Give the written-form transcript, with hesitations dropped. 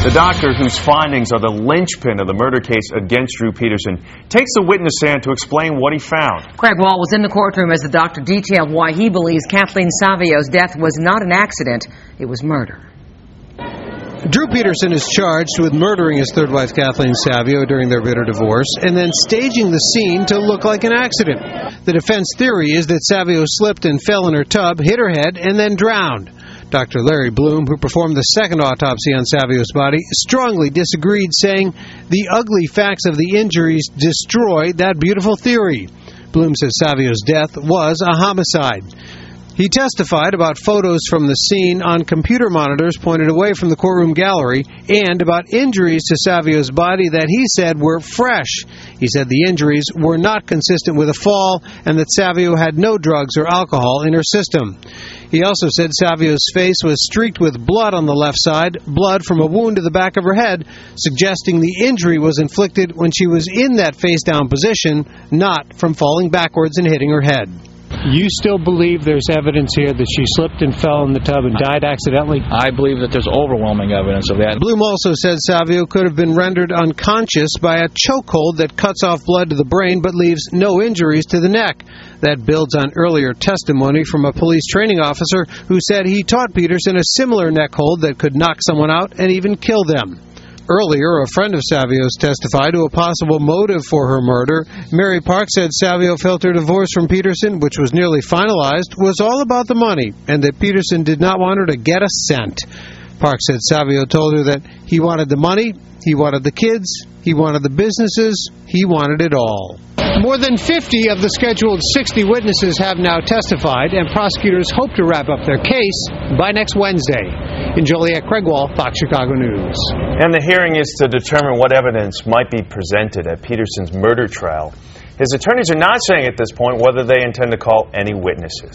The doctor, whose findings are the linchpin of the murder case against Drew Peterson, takes the witness stand to explain what he found. Craig Wall was in the courtroom as the doctor detailed why he believes Kathleen Savios' death was not an accident, it was murder. Drew Peterson is charged with murdering his third wife, Kathleen Savio, during their bitter divorce, and then staging the scene to look like an accident. The defense theory is that Savio slipped and fell in her tub, hit her head, and then drowned. Dr. Larry Bloom, who performed the second autopsy on Savio's body, strongly disagreed, saying the ugly facts of the injuries destroy that beautiful theory. Bloom says Savio's death was a homicide. He testified about photos from the scene on computer monitors pointed away from the courtroom gallery and about injuries to Savio's body that he said were fresh. He said the injuries were not consistent with a fall and that Savio had no drugs or alcohol in her system. He also said Savio's face was streaked with blood on the left side, blood from a wound to the back of her head, suggesting the injury was inflicted when she was in that face-down position, not from falling backwards and hitting her head. You still believe there's evidence here that she slipped and fell in the tub and died accidentally? I believe that there's overwhelming evidence of that. Bloom also said Savio could have been rendered unconscious by a chokehold that cuts off blood to the brain but leaves no injuries to the neck. That builds on earlier testimony from a police training officer who said he taught Peterson a similar neck hold that could knock someone out and even kill them. Earlier, a friend of Savio's testified to a possible motive for her murder. Mary Park said Savio felt her divorce from Peterson, which was nearly finalized, was all about the money, and that Peterson did not want her to get a cent. Park said Savio told her that he wanted the money, he wanted the kids, he wanted the businesses, he wanted it all. More than 50 of the scheduled 60 witnesses have now testified, and prosecutors hope to wrap up their case by next Wednesday. In Joliet, Craig Wall, Fox Chicago News. And the hearing is to determine what evidence might be presented at Peterson's murder trial. His attorneys are not saying at this point whether they intend to call any witnesses.